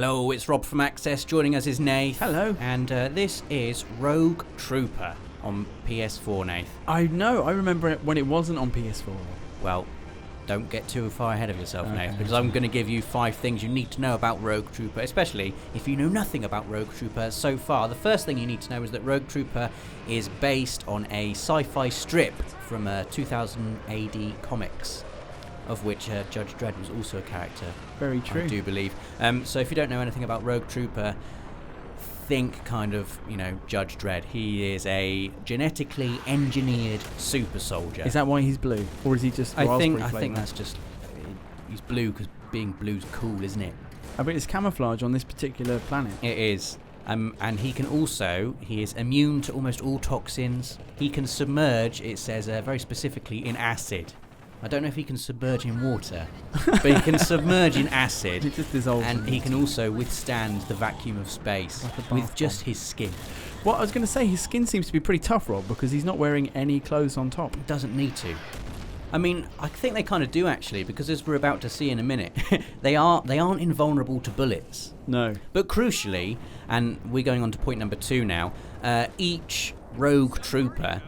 Hello, it's Rob from Access. Joining us is Nath. Hello. And this is Rogue Trooper on PS4, Nath. I know. I remember it when it wasn't on PS4. Well, don't get too far ahead of yourself, Nath, because I'm going to give you 5 things you need to know about Rogue Trooper, especially if you know nothing about Rogue Trooper so far. The first thing you need to know is that Rogue Trooper is based on a sci-fi strip from 2000 AD comics, of which Judge Dredd was also a character. Very true. I do believe. So if you don't know anything about Rogue Trooper, think kind of, Judge Dredd. He is a genetically engineered super soldier. Is that why he's blue? Or is he just I think flavour? that's just... He's blue because being blue's cool, isn't it? I bet it's camouflage on this particular planet. It is. And he is immune to almost all toxins. He can submerge, it says very specifically, in acid. I don't know if he can submerge in water, but he can submerge in acid. It just dissolves. And he can also withstand the vacuum of space with just his skin. Well, I was going to say, his skin seems to be pretty tough, Rob, because he's not wearing any clothes on top. He doesn't need to. I mean, I think they kind of do, actually, because as we're about to see in a minute, they aren't invulnerable to bullets. No. But crucially, and we're going on to point number 2 now, each rogue trooper...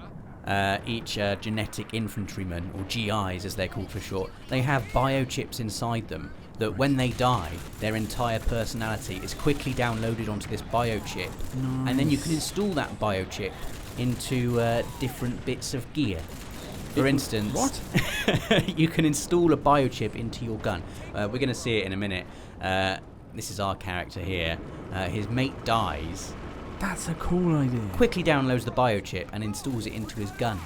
each genetic infantryman, or GIs as they're called for short, they have biochips inside them that when they die, their entire personality is quickly downloaded onto this biochip. Nice. And then you can install that biochip into different bits of gear. For instance, what? You can install a biochip into your gun. We're going to see it in a minute. This is our character here. His mate dies. That's a cool idea. Quickly downloads the biochip and installs it into his gun.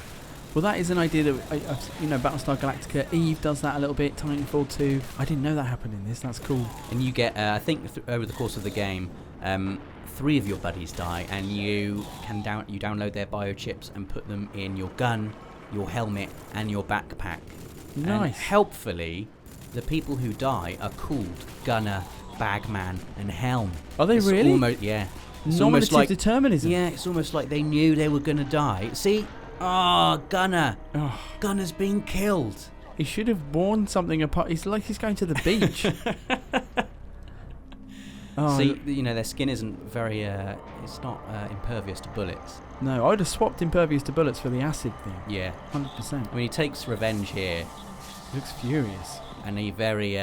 Well, that is an idea that, Battlestar Galactica, Eve does that a little bit, Titanfall 2. I didn't know that happened in this, that's cool. And you get, I think over the course of the game, 3 of your buddies die, and you can download their biochips and put them in your gun, your helmet, and your backpack. Nice. And helpfully, the people who die are called Gunner, Bagman, and Helm. Are they really? Yeah. It's Nominative almost like determinism. Yeah, it's almost like they knew they were going to die. See? Gunner. Oh. Gunner's been killed. He should have worn something apart. It's like he's going to the beach. See, their skin isn't very, it's not impervious to bullets. No, I'd have swapped impervious to bullets for the acid thing. Yeah. 100%. I mean, he takes revenge here. He looks furious. And he very,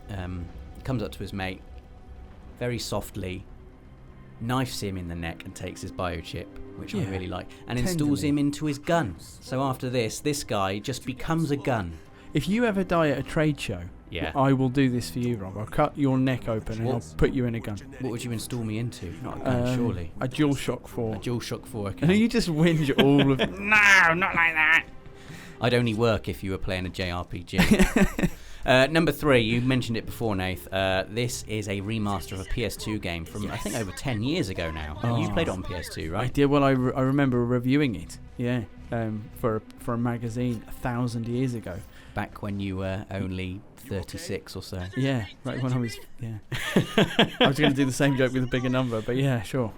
comes up to his mate, very softly, knifes him in the neck and takes his biochip, which I really like, and installs him into his gun. So after this guy just becomes a gun. If you ever die at a trade show, I will do this for you, Rob. I'll cut your neck open and I'll put you in a gun. What would you install me into? Not a gun, surely. A DualShock 4. A DualShock 4, okay. And you just whinge all of... No, not like that! I'd only work if you were playing a JRPG. Number 3, you mentioned it before, Nath. This is a remaster of a PS2 game from, I think, over 10 years ago now. You played it on PS2, right? I did. Well, I remember reviewing it, for a magazine 1,000 years ago. Back when you were only 36 or so. Yeah, right when I was, I was going to do the same joke with a bigger number, but yeah, sure.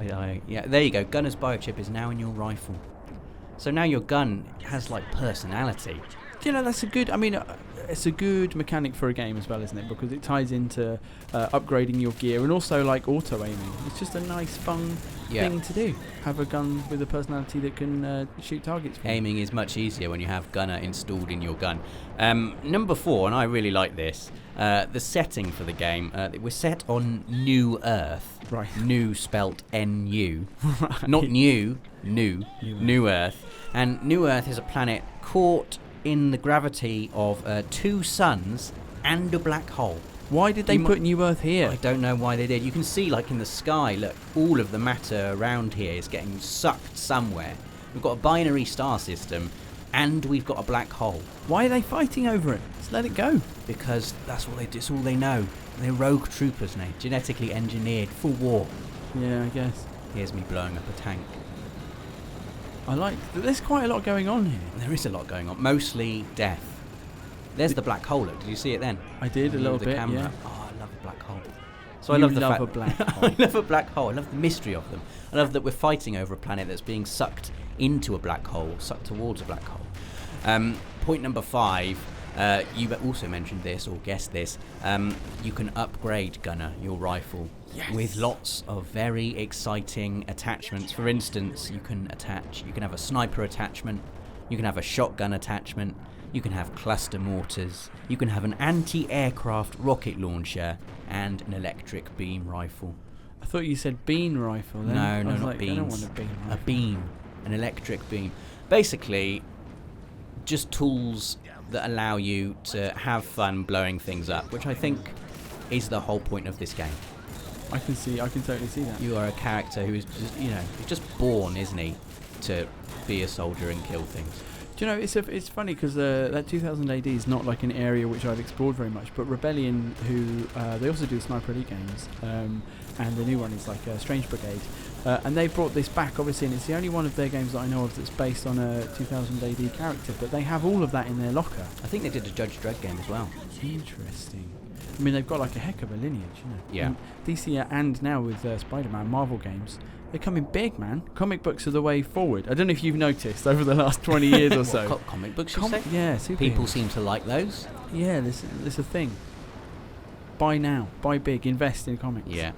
There you go. Gunner's biochip is now in your rifle. So now your gun has, personality. That's a good... I mean... it's a good mechanic for a game as well, isn't it? Because it ties into upgrading your gear and also auto-aiming. It's just a nice, fun thing to do. Have a gun with a personality that can shoot targets for you. Aiming is much easier when you have Gunner installed in your gun. Number 4, and I really like this, the setting for the game. We're set on New Earth. Right. New spelt N-U. Right. Not new, New Earth. And New Earth is a planet caught in the gravity of 2 suns and a black hole. Why did they put New Earth here? I don't know why they did. You can see, in the sky, look, all of the matter around here is getting sucked somewhere. We've got a binary star system, and we've got a black hole. Why are they fighting over it? Just let it go. Because that's what they do. It's all they know. They're rogue troopers now, genetically engineered for war. Yeah, I guess. Here's me blowing up a tank. There's quite a lot going on here. There is a lot going on. Mostly death. There's the black hole. Did you see it then? I did, a little bit, camera. yeah. Oh, I love a black hole. So I love a black hole. I love a black hole. I love the mystery of them. I love that we're fighting over a planet that's being sucked into a black hole, sucked towards a black hole. Point number 5. You also mentioned this or guessed this. You can upgrade, Gunner, your rifle with lots of very exciting attachments. For instance, you can have a sniper attachment, you can have a shotgun attachment, you can have cluster mortars, you can have an anti-aircraft rocket launcher, and an electric beam rifle. I thought you said bean rifle then. No, not beans. I don't beans. want a bean rifle. A beam, an electric beam. Basically, just tools that allow you to have fun blowing things up, which I think is the whole point of this game. I can totally see that. You are a character who is just, he's just born, isn't he, to be a soldier and kill things. Do you know, it's funny because that 2000 AD is not like an area which I've explored very much, but Rebellion, who they also do Sniper Elite games, and the new one is like Strange Brigade, and they brought this back, obviously, and it's the only one of their games that I know of that's based on a 2000 AD character, but they have all of that in their locker. I think they did a Judge Dredd game as well. Interesting. I mean, they've got like a heck of a lineage, Yeah. And DC and now with Spider-Man, Marvel games, they're coming big, man. Comic books are the way forward. I don't know if you've noticed over the last 20 years or so. Comic books, you say? Yeah, super. People seem to like those. Yeah, this is a thing. Buy now, buy big, invest in comics. Yeah.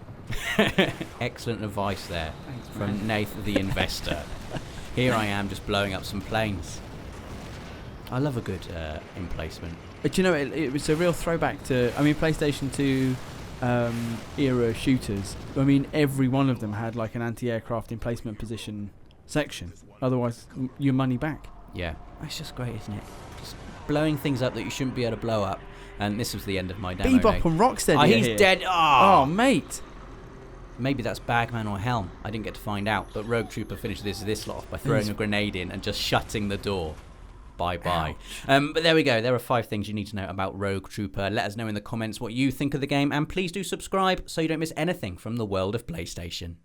Excellent advice there. Thanks, from Nath the investor. Here I am just blowing up some planes. I love a good emplacement. But you know, it was a real throwback to, PlayStation 2 era shooters. I mean, every one of them had like an anti-aircraft emplacement position section. Otherwise, your money back. Yeah. It's just great, isn't it? Just blowing things up that you shouldn't be able to blow up. And this was the end of my demo. Bebop and Rocksteady. He's here. dead. Oh, mate. Maybe that's Bagman or Helm. I didn't get to find out. But Rogue Trooper finished this lot off by throwing a grenade in and just shutting the door. Bye-bye. But there we go. There are 5 things you need to know about Rogue Trooper. Let us know in the comments what you think of the game. And please do subscribe so you don't miss anything from the world of PlayStation.